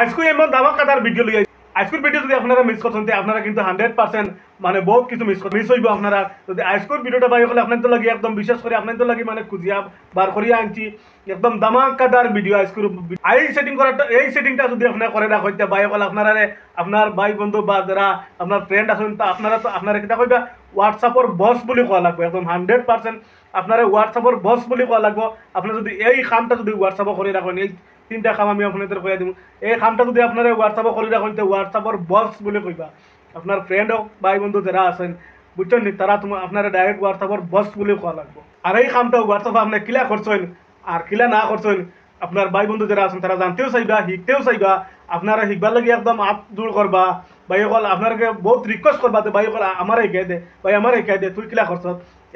আজকে এমন ধামাকাদার ভিডিও লই আজকের ভিডিও যদি আপনারা মিস করছেন আপনারা কিন্তু 100% মানে বহুত কিছু মিস হইব আপনারা যদি আজকের ভিডিওটা পাই হলে আপনাদের লাগি একদম বিশেষ করে আপনাদের লাগি মানে খুঁজিয়া বার করিয়া আনছি একদম ধামাকাদার ভিডিও আজকের এই সেটিংটা যদি আপনারা করে রাখতে ভাই হল আপনার ভাই বন্ধু বা যারা আপনার ফ্রেন্ড আছেন তা আপনারা কিটা কইবা হোয়াটসঅ্যাপের বস বলে কোয়া লাগবে একদম 100% আপনারা হোয়াটসঅ্যাপের বস বলে কোয়া লাগবে আপনারা যদি এই কামটা যদি হোয়াটসঅ্যাপে করে রাখেন এই তিনটা কাম আমি আপনাদের কইয়া দিব এই কামটা যদি আপনারা হোয়াটসঅ্যাপে করে রাখেন তো হোয়াটসঅ্যাপের বস বলে কইবা আপনার ফ্রেন্ড হোক ভাই বন্ধু যারা আছেন বুঝছেন নি তারা আপনারা ডাইরেক্ট হোয়াটসঅ্যাপের বস বলে কোয়া লাগবে আর এই কামটা হোয়াটসঅ্যাপে আপনি কিলা করছেন আর কিলা না করছেন আপনার ভাই বন্ধু যারা আছেন তারা জানতেও চাইবা শিখতেও চাইবা আপনারা শিখবার লাগি একদম হাত জোড় করবা ভাই হল আপনাকে বহুত রিকোয়েস্ট করবা ভাই হল আমার শিখাই দে ভাই আমার শিখাই দে তুই কিলা করছ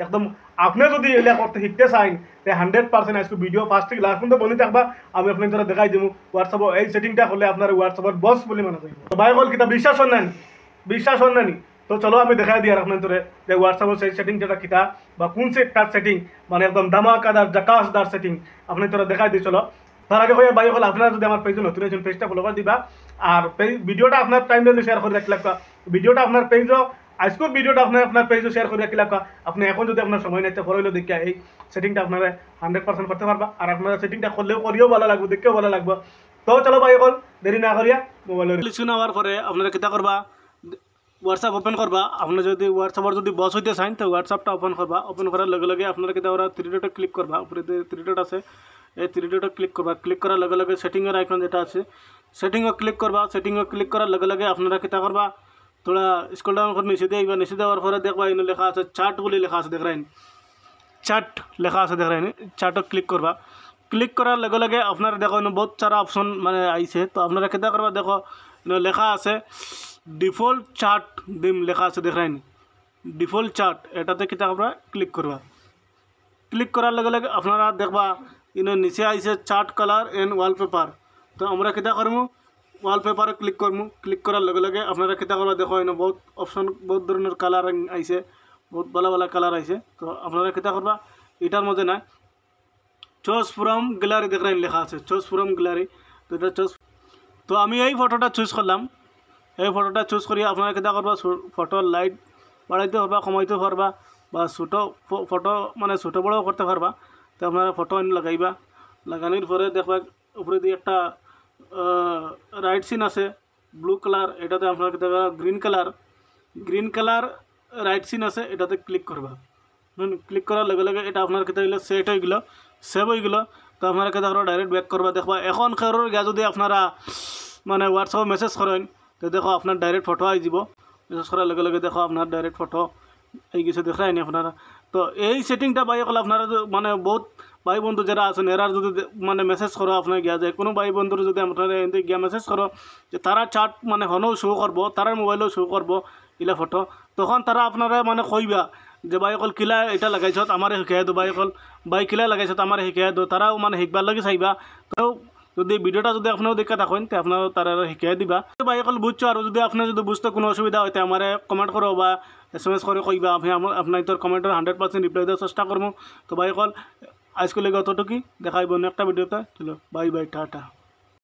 একদম আপনি যদি এগুলা করতে শিখতে চান তে 100% আজকে ভিডিও ফার্স্ট থেকে লাস্ট পর্যন্ত বলি থাকবা আমি আপনাদের দেখাই দিব হোয়াটসঅ্যাপে এই সেটিংটা করলে আপনার হোয়াটসঅ্যাপের বস বলে মনে যাইব তো ভাই হল কিতা বিশ্বাস হন না তো চলো আমি দেখাই দিই আর আপনাদের যে হোয়াটসঅ্যাপের সেই সেটিং যেটা কিতা বা কোন সেটার সেটিং মানে একদম ধামাকাদার জাকাসদার সেটিং আপনাদের দেখাই দিই চলো তার আগে হয়ে ভাই হল আপনারা যদি আমার পেজে নতুন একজন পেজটা ফলো করে দিবা আর ভিডিওটা আপনার টাইম দিলে শেয়ার করে রাখলে ভিডিওটা আপনার পেজও আজকের ভিডিওটা আপনার পেজে শেয়ার করে রাখলে আপনি এখন যদি আপনার সময় নিতে পড়াইলে দেখিয়া এই সেটিংটা আপনারা 100% করতে পারবা আর আপনারা সেটিংটা করিও ভালো লাগবে দেখেও ভালো লাগবে তো চলো ভাই হল দেরি না করিয়া মোবাইলের লিখুন হওয়ার পরে আপনারা কিতা করবা হোয়াটসঅ্যাপ ওপেন করবা আপনারা যদি হোয়াটসঅ্যাপের যদি বস হইতে চান তো হোয়াটসঅ্যাপটা ওপেন করবা ওপেন করার লগে লগে আপনারা কিতা করা থ্রি ডটে ক্লিক করবা উপরে থ্রি ডট আছে এই থ্রি ডটে ক্লিক করবা ক্লিক করার লগে লগে সেটিংয়ের আইকন যেটা আছে সেটিংও ক্লিক করবা সেটিংও ক্লিক করার লগে লগে আপনারা কিতা করবা थोड़ा स्क्रॉल डाउन कर नीचे देगा नीचे देওয়ার পরে দেখবা ইনো লেখা আছে চার্ট বলে লেখা আছে দেখ রাইন চার্ট লেখা আছে দেখ রাইন চার্টও ক্লিক করবা ক্লিক করার লগে লগে আপনারা দেখো ইনো বহুত সারা অপশন মানে আইছে তো আপনারা কিতা করবা দেখো ইনো লেখা আছে ডিফল্ট চার্ট দিম লেখা আছে দেখ রাইন ডিফল্ট চার্ট এটাতে কিতা করবা ক্লিক করবা ক্লিক করার লগে লগে আপনারা দেখবা ইনো নিচে আইছে চার্ট কালার এন্ড ওয়ালপেপার তো আমরা কিতা করমু ওয়ালপেপারে ক্লিক করমু ক্লিক করার লগে লগে আপনারা কিতা করবা দেখো এনে বহুত অপশন বহুত ধরনের কালার আইছে বহুত ভালো ভালো কালার আইছে তো আপনারা কিতা করবা এটার মধ্যে না চুজ ফ্রম গ্যালারি দেখ রাইন লেখা আছে চুজ ফ্রম গ্যালারি তো এটা চুজ তো আমি এই ফটোটা চুজ করলাম এই ফটোটা চুজ করি আপনারা কিতা করবা ফটোর লাইট বাড়াইতে পারবা কমাইতে পারবা বা ছোট ফটো মানে ছোট বড় করতে পারবা তো আপনারা ফটো লাগাইবা লাগানোর পরে দেখবা উপরে দিয়ে একটা রাইট সিন আছে ব্লু কালার এটাতে আপনারা কিতা গ্রিন কালার রাইট সিন আছে এটাতে ক্লিক করবা ক্লিক করার লগে লগে এটা আপনার কিতা হইলো সেট হয়ে গেল সেভ হয়ে গেল তো আপনারা কিতা করবা ডাইরেক্ট ব্যাক করবা দেখবা এখন খেরোর গিয়া যদি আপনারা মানে হোয়াটসঅ্যাপে মেসেজ করেন তো দেখো আপনার ডাইরেক্ট ফটো আই যাব মেসেজ করার লগে লগে দেখো আপনার ডাইরেক্ট ফটো এই কিছু দেখায় নি আপনারা তো এই সেটিংটা ভাই হল আপনারা মানে বহুত ভাই বন্ধু যারা আছেন এরার যদি মানে মেসেজ করো আপনার গিয়া যায় কোনো ভাই বন্ধুর যদি আপনারা এতে গিয়া মেসেজ করো যে তারা চার্ট মানে হনও শো করবো তার মোবাইলেও শো করবো ইলা ফটো তখন তারা আপনারা মানে কইবা যে ভাই অকল কিলা এটা লাগাইছত আমার শিখাই দো ভাই কিলা লাগাইছত আমার শিখাই দো তারাও মানে শিখবার লাগে চাইবা তো যদি ভিডিওটা যদি আপনারা দেখা থাকেন তো আপনারা তারা শিখাই দিবা ভাই অকল বুঝছো আর যদি আপনার যদি বুঝতে কোনো অসুবিধা হয় আমার কমেন্ট করো বা SMS করে কইবা আমি আপনার তোর কমেন্টের 100% রিপ্লাই দেওয়ার চেষ্টা করবো তো ভাই অকল আজকে লেগে অতটুকুই দেখাইব একটা ভিডিওতে চলো বাই বাই টাটা।